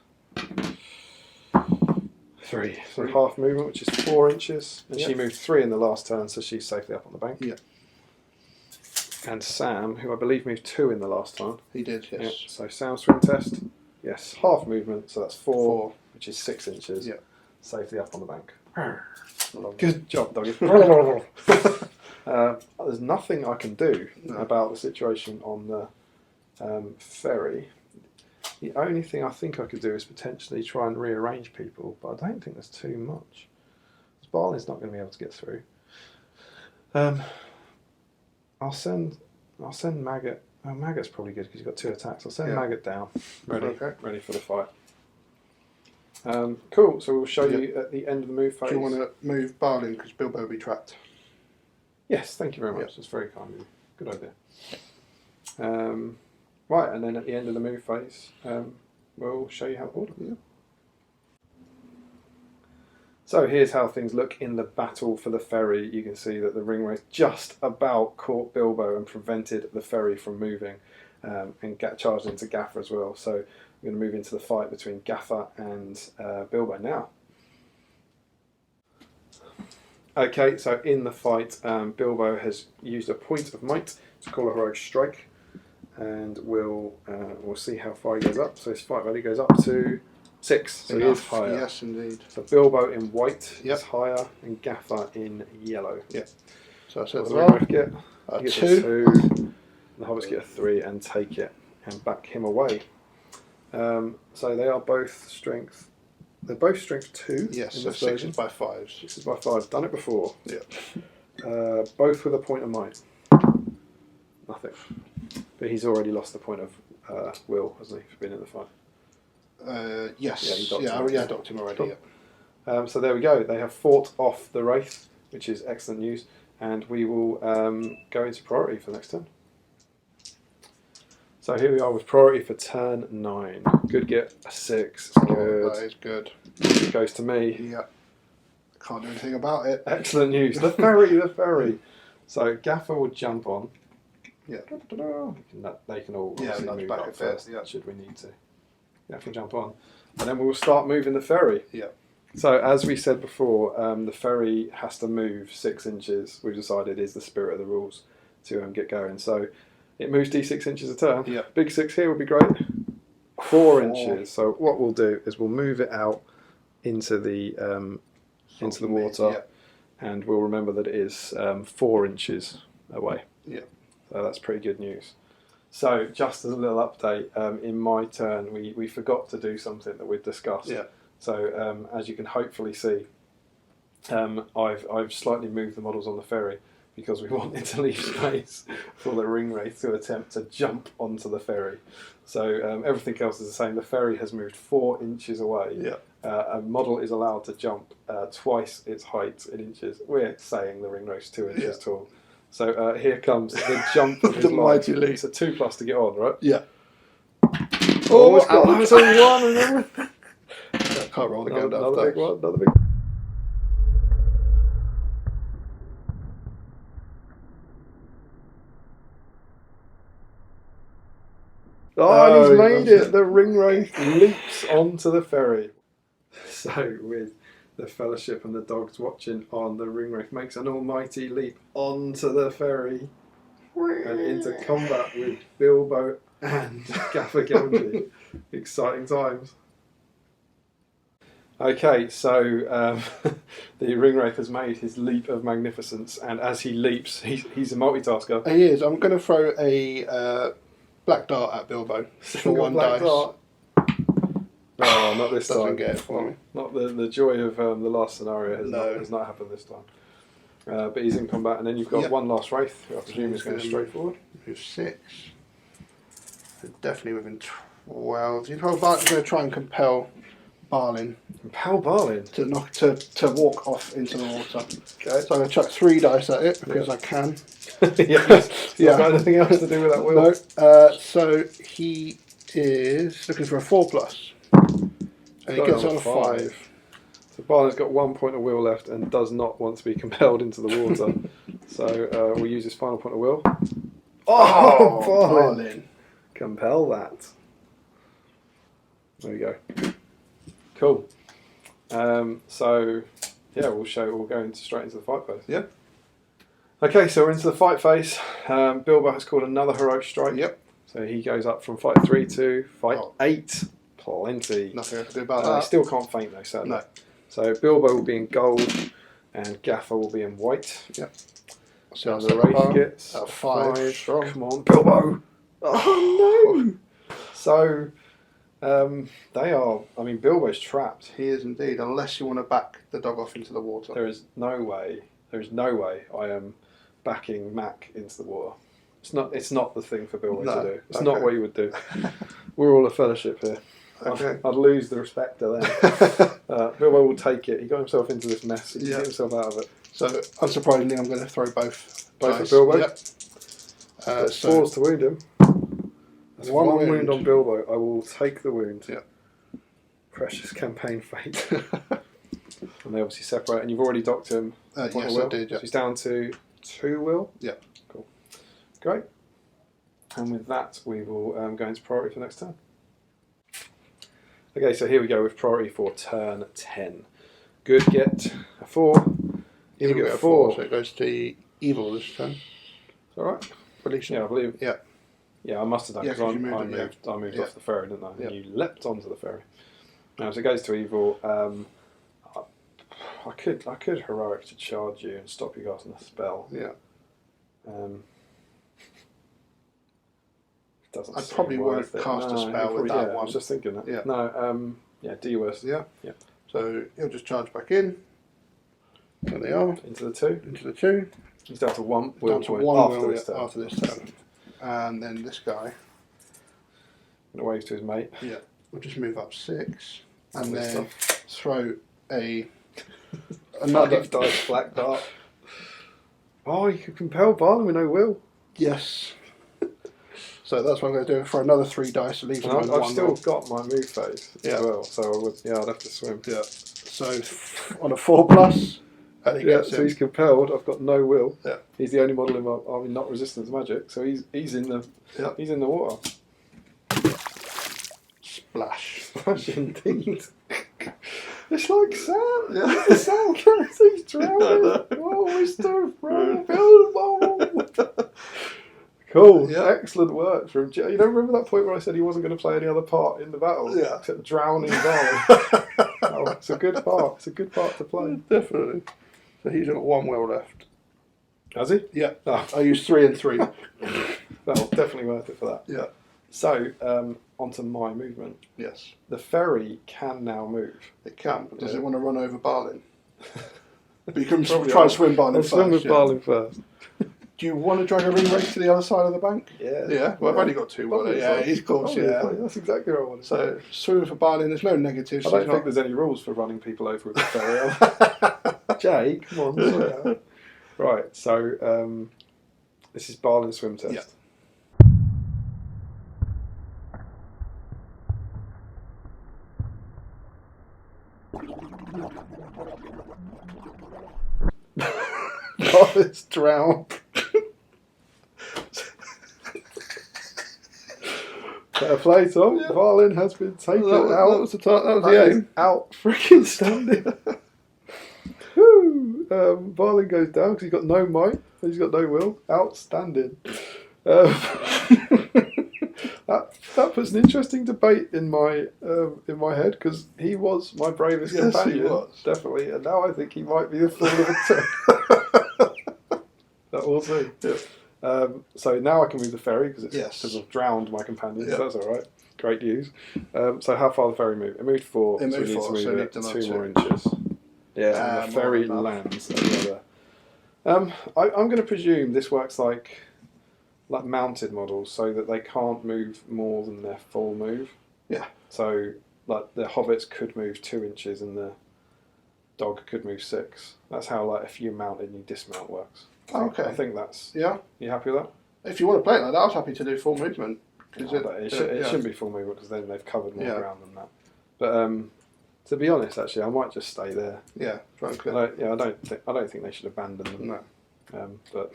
3. So half movement, which is 4 inches. And she Yep. moved 3 in the last turn, so she's safely up on the bank. Yeah. And Sam, who I believe moved 2 in the last time. He did. Yes. Yeah. So Sam swim test. Yes, half movement, so that's 4, 4. which is 6 inches. Yeah. Safely up on the bank. Good job, doggy. There's nothing I can do about the situation on the ferry. The only thing I think I could do is potentially try and rearrange people, but I don't think there's too much. Barley's not going to be able to get through. I'll send Maggot. Oh, Maggot's probably good because he's got 2 attacks. I'll send Maggot down, ready for the fight. Cool. So we'll show you at the end of the move phase. Do you want to move Barlin because Bilbo will be trapped? Yes, thank you very much. That's very kind of you. Good idea. Right, and then at the end of the move phase, we'll show you how to order. Yeah. So here's how things look in the battle for the ferry. You can see that the Ringwraiths just about caught Bilbo and prevented the ferry from moving, and charged into Gaffer as well. So we're going to move into the fight between Gaffer and Bilbo now. Okay, so in the fight, Bilbo has used a point of might to call a heroic strike, and we'll see how far he goes up. So his fight value goes up to 6, so he is higher. Yes, indeed. So Bilbo in white is higher, and Gaffer in yellow. Yeah. So that's it. The Ringwraith get A he gets 2. a 2, and the Hobbits get a 3 and take it and back him away. So they are both strength. They're both strength 2. Yes, in so this 6 version. is by 5s. 6 is by 5. Done it before. Yeah. Both with a point of might. Nothing. But he's already lost the point of will, hasn't he, for being in the fight? Yes. Yeah, you docked him. I docked him already. Cool. Yeah. So there we go. They have fought off the Wraith, which is excellent news. And we will go into priority for the next turn. So here we are with priority for turn 9. Good get a 6. Good. That is good. It goes to me. Yeah. Can't do anything about it. Excellent news. The ferry. So Gaffer will jump on. Yeah. They can all Yeah, obviously nudge move back up a bit, first, yeah. should we need to. Gaffer jump on. And then we'll start moving the ferry. Yeah. So as we said before, the ferry has to move 6 inches. We've decided is the spirit of the rules to get going. So it moves d6 inches a turn. Yeah. Big 6 here would be great. 4 inches. So what we'll do is we'll move it out into the water, and we'll remember that it is 4 inches away. Yeah. So that's pretty good news. So just as a little update, in my turn we forgot to do something that we'd discussed. Yeah. So as you can hopefully see, I've slightly moved the models on the ferry because we wanted to leave space for the Ringwraith to attempt to jump onto the ferry. So everything else is the same. The ferry has moved 4 inches away. Yeah. A model is allowed to jump twice its height in inches. We're saying the Ringwraith's 2 inches tall. So here comes the jump of his The life. mighty leap. It's a 2+ to get on, right? Yeah. Oh, it's a 1, remember? Can't roll again. Another big one, another big. Oh, and he's made it! The Ringwraith leaps onto the ferry. So, with the Fellowship and the dogs watching on, the Ringwraith makes an almighty leap onto the ferry and into combat with Bilbo and Gaffer Gilgy. Exciting times. Okay, so the Ringwraith has made his leap of magnificence, and as he leaps, he's a multitasker. He is. I'm going to throw a black dart at Bilbo for 1 Black dice. dart. Oh, not this Doesn't time. get it for me. Not the joy of the last scenario has not happened this time. But he's in combat, and then you've got one last Wraith, who I presume is going straight forward. Move 6. So definitely within 12. You know, Bart's going to try and compel Barlin Compel Barlin. to walk off into the water. Okay. So I'm going to chuck 3 dice at it because I can. Yeah. Got anything else to do with that will? No. So he is looking for a 4+. And he gets on a 5. So Barlin's got 1 point of will left and does not want to be compelled into the water. So we'll use his final point of will. Oh, Barlin! Compel that. There we go. Cool. So yeah, we'll go straight into the fight phase. Yeah. Okay, so we're into the fight phase. Bilbo has called another heroic strike. Yep. So he goes up from fight 3 to fight 8 plenty. Nothing I can do about I that. still can't faint though, sadly. No. So Bilbo will be in gold, and Gaffer will be in white. Yep. So the Wraith gets a 5. Strong. Come on, Bilbo! Oh no! So they are. I mean, Bilbo's trapped. He is indeed, unless you want to back the dog off into the water. There is no way. There is no way I am backing Mac into the water. It's not the thing for Bilbo to do. It's not what he would do. We're all a fellowship here. Okay. I'd lose the respect to them. Bilbo will take it. He got himself into this mess. He can get himself out of it. So, unsurprisingly, I'm going to throw both. Both dice. for Bilbo? Yep. So 4s to wound him. That's one wound on Bilbo. I will take the wound. Yep. Precious campaign fate. And they obviously separate, and you've already docked him. Yes, will. I did, yeah. So he's down to 2 will. Yeah. Cool. Great. And with that, we will go into priority for next turn. Okay, so here we go with priority for turn 10. Good, get a 4. You get get a 4. so it goes to evil this turn. Alright. Release Yeah, I believe. Yeah. Yeah, I must have done Yeah, because 'cause you I moved moved off the ferry, didn't I? Yeah. And you leapt onto the ferry. So it goes to evil. I could heroic to charge you and stop you casting a spell. Yeah. Doesn't. I probably won't cast a spell with that I one. was just thinking that. Yeah. No. Yeah. Do your worst. Yeah. Yeah. So he'll just charge back in. There they are. Into the 2. Into the 2. He's down to 1 will Down to point 1 after will this turn. after this turn. And then this guy. And waves to his mate. Yeah. We'll just move up 6. And Lovely then stuff. throw another 5 dice black dart. Oh, you could compel Barlin with no will. Yes. So that's what I'm going to do for another 3 dice. Leave And I've still got my move phase as well, so I would. Yeah, I'd have to swim. Yeah. So on a 4+, and he gets so him. he's compelled. I've got no will. Yeah. He's the only model in my army not resistant to magic, so he's in the he's in the water. Splash. Splash indeed. It's like Sam. Yeah. The Sam character's drowning. Oh, Mr. Bilbo. Cool. Yeah. Excellent work from Joe. You don't remember that point where I said he wasn't going to play any other part in the battle? Yeah. Except drowning Barlin. Oh, it's a good part. It's a good part to play. Definitely. So he's got 1 will left. Has he? Yeah. Oh. I used 3 and 3. Well, definitely worth it for that. Yeah. So, onto my movement. Yes. The ferry can now move. It can, but does Yeah. it want to run over Barlin? But you can Probably try and not. swim Barlin Let's first. swim with yeah. Barlin first. Do you want to drag a Ringwraiths to the other side of the bank? Yeah. Yeah. Well, I've only got 2 will. Obviously. Yeah, he's course. Obviously. Yeah. That's exactly what I wanted. So swim for Barlin. There's no negatives. I don't think there's any rules for running people over with the ferry. Jay, come on. Sort it out. Right, so this is Barlin swim test. Yeah. Barlin's drowned. Fair play, Tom. Yeah. Barlin has been taken out. That was the That aim. is out freaking standing. Woo! Barlin goes down because he's got no might, and he's got no will. Outstanding. That puts an interesting debate in my head because he was my bravest Yes, he companion, was. definitely, and now I think he might be the fool of the two. That we'll see. Yeah. So now I can move the ferry because Yes. I've drowned my companion. Yeah. So that's all right. Great news. So how far the ferry moved? It moved 4. It so moved we need 4, to so move we it need to 2 know more 2. inches. Yeah, and the ferry more than lands at the other. I'm going to presume this works like mounted models, so that they can't move more than their full move. Yeah. So like the hobbits could move 2 inches, and the dog could move 6. That's how if you mount and you dismount works. Okay. I think that's. Yeah. You happy with that? If you want to play it like that, I was happy to do full movement. No, but it shouldn't be full movement because then they've covered more Yeah. ground than that. But to be honest, actually, I might just stay there. Yeah, frankly. I don't think they should abandon them. No. But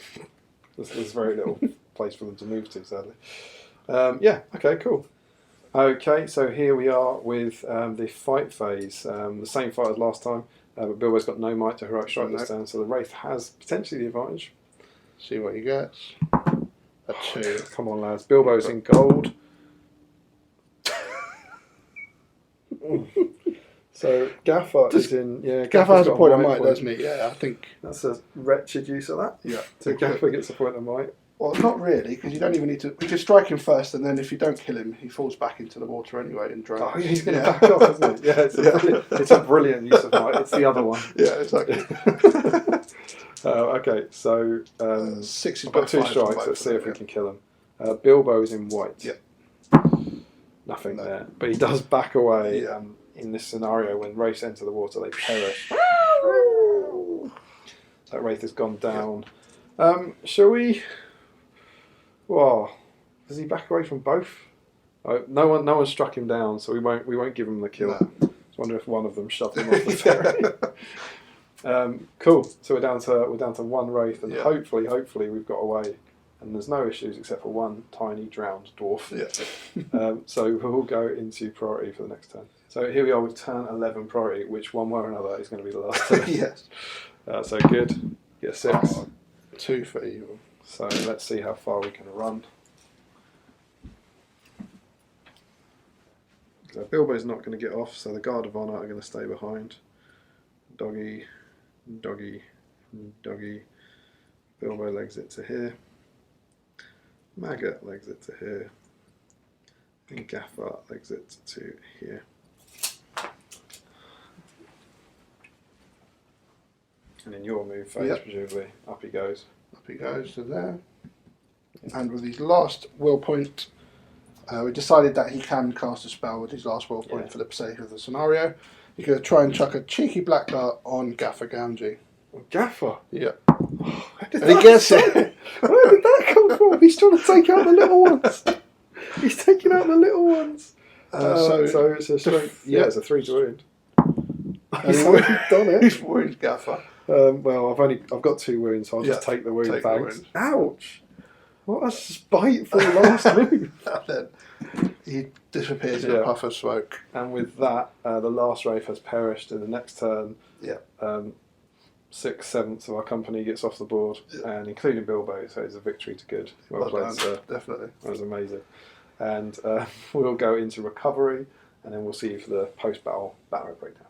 there's very little place for them to move to, sadly. Yeah. Okay. Cool. Okay. So here we are with the fight phase. The same fight as last time, but Bilbo's got no might to heroic strike this turn, so the Wraith has potentially the advantage. See what he gets. A 2. Come on, lads. Bilbo's in gold. So Gaffer is in. Yeah, Gaffer has a point of might, might, doesn't he? Yeah, I think. That's a wretched use of that. Yeah. So Gaffer gets a point of might. Well, not really, because you don't even need to. You just strike him first, and then if you don't kill him, he falls back into the water anyway and drowns. Oh, he's going to back off, isn't he? Yeah, it's a brilliant use of might. It's the other one. Yeah, exactly. Okay, so 6 is I've got 2 strikes. Let's see if we can kill him. Bilbo is in white. Yep. Nothing there, but he does back away. In this scenario, when wraiths enter the water, they perish. That wraith has gone down. Shall we? Well, does he back away from both? No one struck him down, so we won't give him the kill. No. I wonder if one of them shoved him off the ferry. Cool. So we're down to 1 wraith, and hopefully we've got away, and there's no issues except for 1 tiny drowned dwarf. Yeah. So we'll go into priority for the next turn. So here we are with turn 11 priority, which one way or another is going to be the last turn. Yes. So good. Get a 6. 2 for evil. So let's see how far we can run. So Bilbo's not going to get off, so the Guard of Honour are going to stay behind. Doggy, doggy, doggy. Bilbo legs it to here. Maggot legs it to here. And Gaffer legs it to here. And in your move phase, presumably, up he goes. Up he goes to there. And with his last will point, we decided that he can cast a spell with his last will point for the sake of the scenario. He's going to try and chuck a cheeky black dart on Gaffer Gamgee. Gaffer? Yeah. And he gets it. Where did that come from? He's trying to take out the little ones. He's taking out the little ones. So it's a strength. Yeah, it's a 3 to wound. He's done it. He's wounded Gaffer. Well, I've got 2 wounds, so I'll just take the wound. Take the wound. Ouch! What a spiteful last move. And then he disappears in a puff of smoke. And with that, the last wraith has perished. In the next turn, 6/7 of our company gets off the board, and including Bilbo, so it's a victory to good. Well played, sir. Definitely. That was amazing. And we'll go into recovery, and then we'll see you for the post-battle battle breakdown.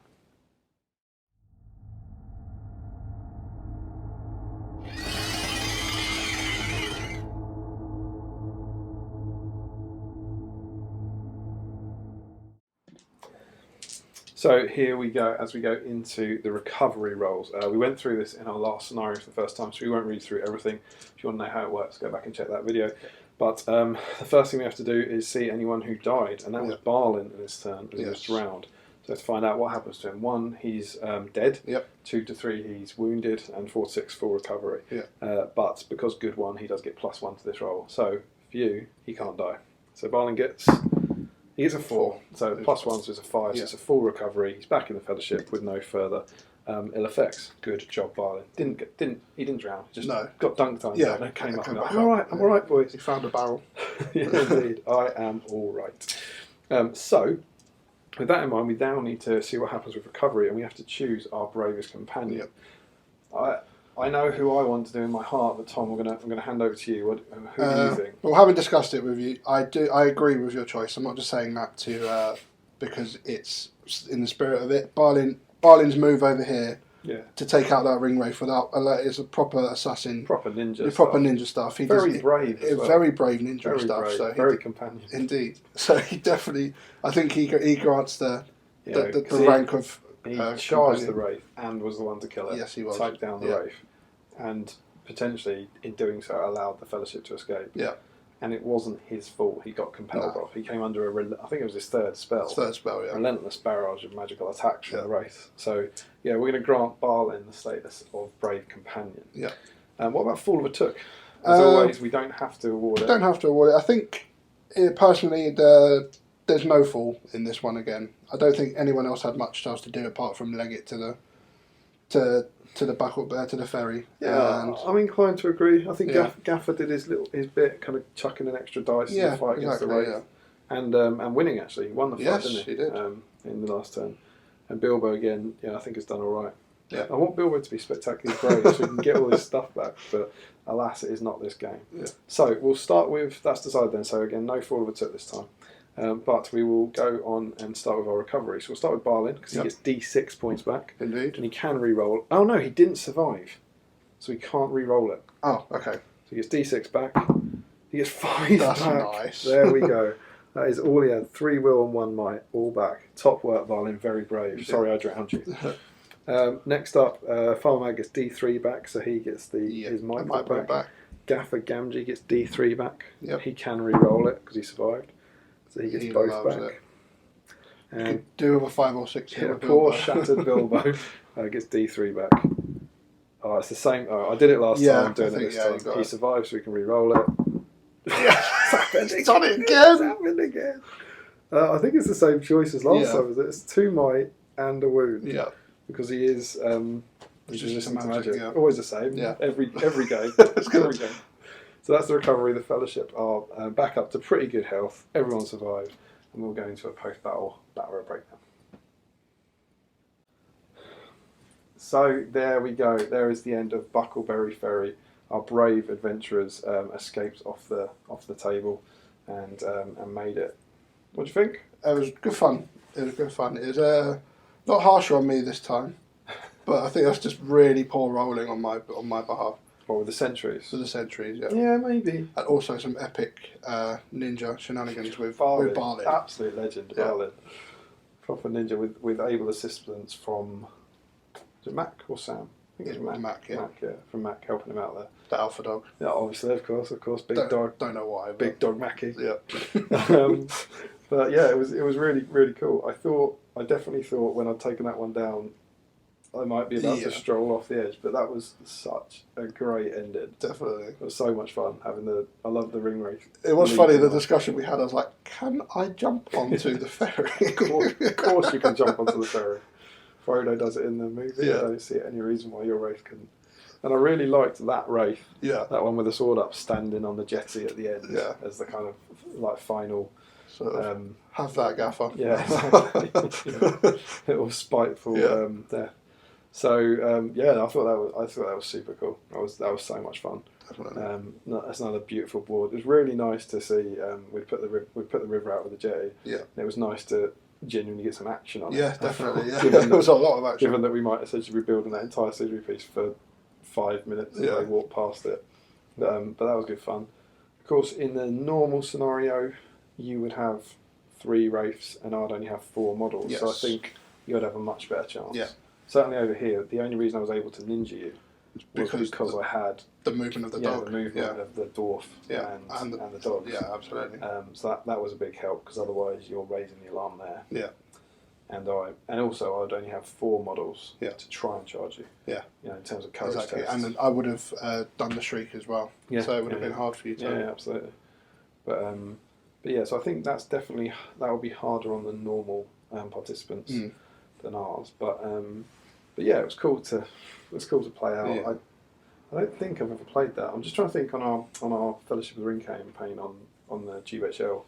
So here we go, as we go into the recovery rolls. We went through this in our last scenario for the first time, so we won't read through everything. If you want to know how it works, go back and check that video. But the first thing we have to do is see anyone who died, and that was Barlin in this turn, because he was drowned. So to find out what happens to him. 1, he's dead. 2 to 3, he's wounded, and 4 to 6, full recovery. But because good 1, he does get +1 to this roll. So for you, he can't die. So Barlin gets... He gets a 4, so +1, so it's a 5, so it's a full recovery. He's back in the fellowship with no further ill effects. Good job, Barlin. He didn't drown. He just got dunked on. Yeah, and came up. I'm all right, boys. He found a barrel. Yeah, indeed, I am all right. So, with that in mind, we now need to see what happens with recovery, and we have to choose our bravest companion. I know who I want to do in my heart, but Tom, I'm going to hand over to you. Who do you think? Well, having discussed it with you, I agree with your choice. I'm not just saying that because it's in the spirit of it. Barlin's move over here to take out that Ringwraith without is a proper assassin, proper ninja stuff. He very brave, as well. Very brave ninja very stuff. Brave, so very companion. Indeed. So he definitely, I think he grants the rank of. He charged the Wraith and was the one to kill it. Yes, he was. Take down the Wraith, and potentially in doing so allowed the Fellowship to escape. Yeah. And it wasn't his fault. He got compelled off. He came under I think it was his third spell. Relentless barrage of magical attacks from the Wraith. So we're going to grant Barlin the status of brave companion. Yeah. What about Fall of a Took? As always, we don't have to award it. Don't have to award it. I think personally there's no fall in this one again. I don't think anyone else had much else to do apart from leg it to the Buckleberry to the ferry. Yeah, and I'm inclined to agree. I think Gaffer did his bit, kind of chucking an extra dice in the fight against the Wraith, and winning actually. He won the fight, didn't he? He did. In the last turn. And Bilbo again, I think has done all right. Yeah. I want Bilbo to be spectacularly brave so he can get all his stuff back, but alas, it is not this game. Yeah. So we'll start with that's decided then. So again, no Fall of a Took this time. But we will go on and start with our recovery. So we'll start with Barlin, because he gets D6 points back. Indeed. And he can re-roll. Oh no, he didn't survive. So he can't re-roll it. Oh, okay. So he gets D6 back. He gets 5 That's back. nice. There we go. That is all he had. 3 will and 1 might. All back. Top work, Barlin. Very brave. Sorry I drowned you. Next up, Farmer gets D3 back, so he gets his might back. Gaffer Gamgee gets D3 back. Yep. He can re-roll it because he survived. So he gets both back. It. And do with a 5 or 6 here. poor shattered Bilbo gets D3 back. Oh, it's the same. Oh, I did it last time. I'm doing it this time. He survives, so we can re-roll it. It's done it again. It's happened again. I think it's the same choice as last time. It's 2 might and a wound. Yeah. Because he is resistant to magic. Yeah. Always the same. Yeah. Every game. Every game. So that's the recovery. The Fellowship are back up to pretty good health. Everyone survived, and we'll go into a post-battle battle breakdown. So there we go. There is the end of Buckleberry Ferry. Our brave adventurers escaped off the table and made it. What do you think? It was good fun. It was not harsher on me this time, but I think that's just really poor rolling on my behalf. What, with the sentries? For the sentries, yeah. Yeah, maybe. And also some epic ninja shenanigans with Barlin. Absolute legend, Yeah. Barlin. Proper ninja with able assistance from, is it Mac or Sam? I think it's Mac. Mac, yeah. From Mac helping him out there. The alpha dog. Yeah, obviously, of course, big dog. Don't know why. Big dog Mackie. Yeah. But yeah, it was really, really cool. I definitely thought when I'd taken that one down, I might be about to stroll off the edge, but that was such a great ending. Definitely. It was so much fun I love the Ringwraiths. It was funny, the discussion we had, I was like, can I jump onto the ferry? Of course you can jump onto the ferry. Frodo does it in the movie. Yeah. I don't see any reason why your Wraith couldn't. And I really liked that Wraith. Yeah. That one with the sword up, standing on the jetty at the end. Yeah. As the kind of like final. Sort of, have that, gaffer. Yeah. Exactly. Little spiteful death. So I thought that was super cool. That was so much fun. Definitely. That's another beautiful board. It was really nice to see. We put the river out with the jetty. Yeah. And it was nice to genuinely get some action on it. Yeah, definitely. Yeah. Given There was a lot of action. Given that we might essentially be building that entire scenery piece for 5 minutes as they walk past it. But that was good fun. Of course, in the normal scenario, you would have 3 Wraiths and I'd only have 4 models. Yes. So I think you'd have a much better chance. Yeah. Certainly over here, the only reason I was able to ninja you was because I had the movement of the dog. The movement of the dwarf and the dogs. Yeah, absolutely. So that was a big help, because otherwise you're raising the alarm there. Yeah. And also I'd only have 4 models to try and charge you. Yeah. In terms of courage exactly. tests. And then I would have done the shriek as well. Yeah. So it would have been hard for you to. Yeah, absolutely. But yeah, so I think that will be harder on the normal participants than ours. But yeah, it was cool to play out. Yeah. I don't think I've ever played that. I'm just trying to think on our Fellowship of the Ring campaign on the GBHL.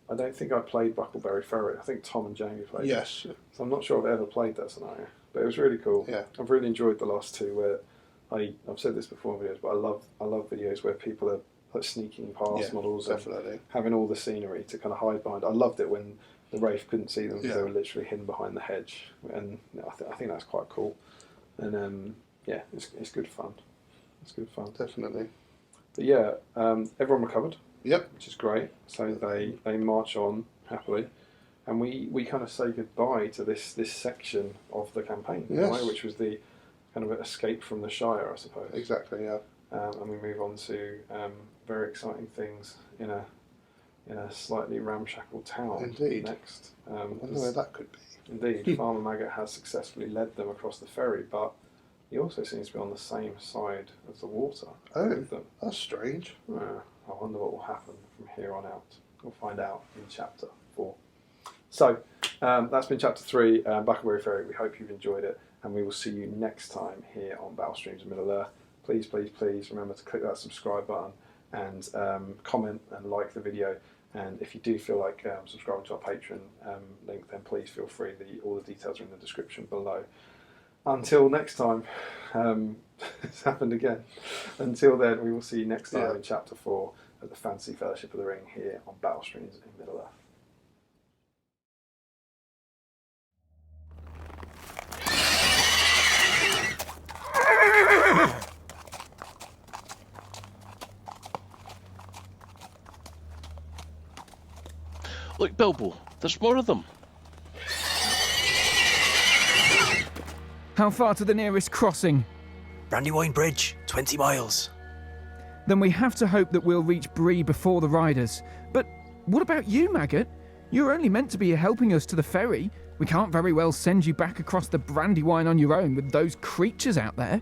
I don't think I played Buckleberry Ferry. I think Tom and Jamie played it. Yes. So I'm not sure I've ever played that scenario. But it was really cool. Yeah. I've really enjoyed the last 2 where I've said this before in videos, but I love videos where people are like sneaking past models and having all the scenery to kind of hide behind. I loved it when the Wraith couldn't see them because they were literally hidden behind the hedge. And I think that's quite cool. And it's good fun. It's good fun. Definitely. But yeah, everyone recovered. Yep. Which is great. So they march on happily, and we kind of say goodbye to this section of the campaign, in a way, which was the kind of escape from the Shire, I suppose. Exactly. Yeah. And we move on to very exciting things in a slightly ramshackle town. Indeed. Next. I wonder where that could be. Indeed, Farmer Maggot has successfully led them across the ferry, but he also seems to be on the same side as the water with them. That's strange. I wonder what will happen from here on out. We'll find out in Chapter 4. So, that's been Chapter 3, Buckleberry Ferry. We hope you've enjoyed it, and we will see you next time here on Battle Streams of Middle-earth. Please, please, please remember to click that subscribe button and comment and like the video. And if you do feel like subscribing to our Patreon link, then please feel free. All the details are in the description below. Until next time, it's happened again. Until then, we will see you next time in Chapter 4 of the Fantasy Fellowship of the Ring here on Battle Streams in Middle-earth. Look, Bilbo, there's more of them. How far to the nearest crossing? Brandywine Bridge, 20 miles. Then we have to hope that we'll reach Bree before the riders. But what about you, Maggot? You're only meant to be helping us to the ferry. We can't very well send you back across the Brandywine on your own with those creatures out there.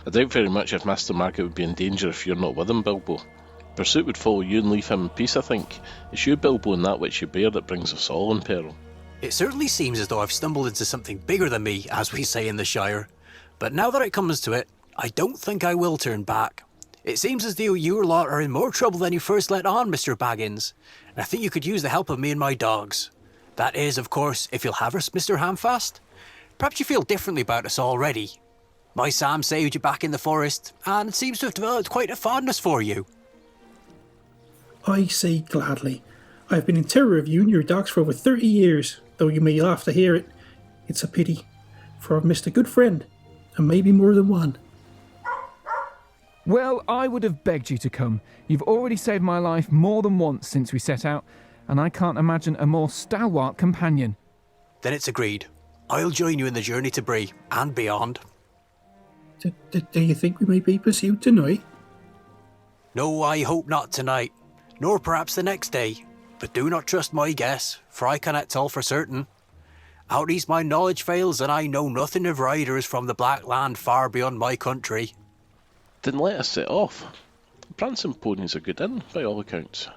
I doubt very much if Master Maggot would be in danger if you're not with him, Bilbo. Pursuit would follow you and leave him in peace, I think. It's you, Bilbo, and that which you bear that brings us all in peril. It certainly seems as though I've stumbled into something bigger than me, as we say in the Shire. But now that it comes to it, I don't think I will turn back. It seems as though you lot are in more trouble than you first let on, Mr. Baggins. And I think you could use the help of me and my dogs. That is, of course, if you'll have us, Mr. Hamfast. Perhaps you feel differently about us already. My Sam saved you back in the forest, and seems to have developed quite a fondness for you. I say gladly. I have been in terror of you and your dogs for over 30 years, though you may laugh to hear it. It's a pity, for I've missed a good friend, and maybe more than one. Well, I would have begged you to come. You've already saved my life more than once since we set out, and I can't imagine a more stalwart companion. Then it's agreed. I'll join you in the journey to Bree, and beyond. Do you think we may be pursued tonight? No, I hope not tonight, nor perhaps the next day. But do not trust my guess, for I cannot tell for certain. Out east my knowledge fails, and I know nothing of riders from the Black Land far beyond my country. Then let us set off. Prancing ponies are good in, by all accounts.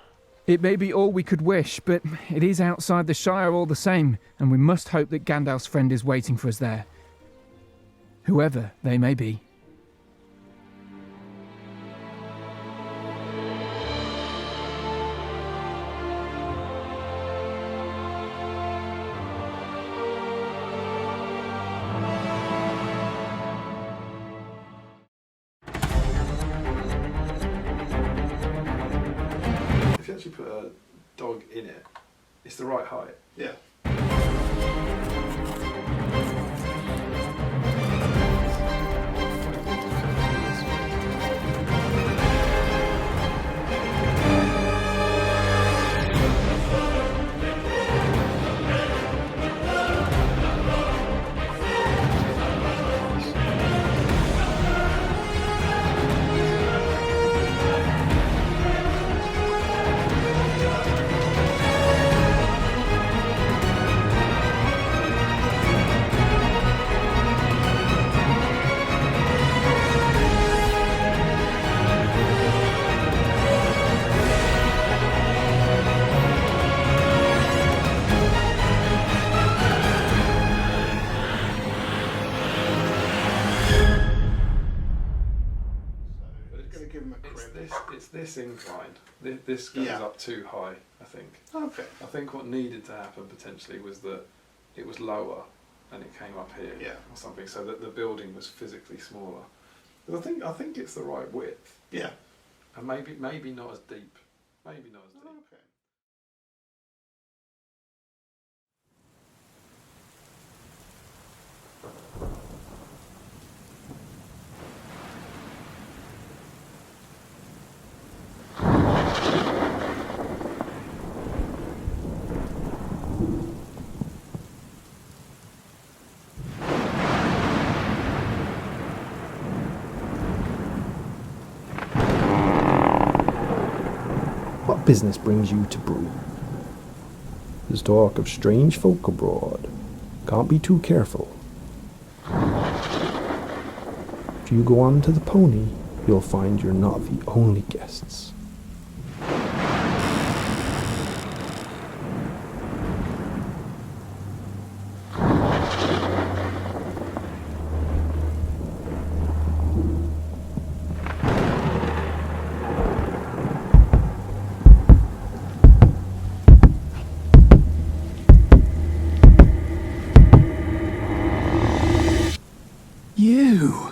It may be all we could wish, but it is outside the Shire all the same, and we must hope that Gandalf's friend is waiting for us there. Whoever they may be. If you actually put a dog in it, it's the right height. Yeah. It's this incline. This goes up too high, I think. Okay. I think what needed to happen potentially was that it was lower and it came up here, or something, so that the building was physically smaller. But I think it's the right width. Yeah. And maybe not as deep. Maybe not as deep. Okay. What business brings you to Bree? There's talk of strange folk abroad. Can't be too careful. If you go on to the pony, you'll find you're not the only guests. You!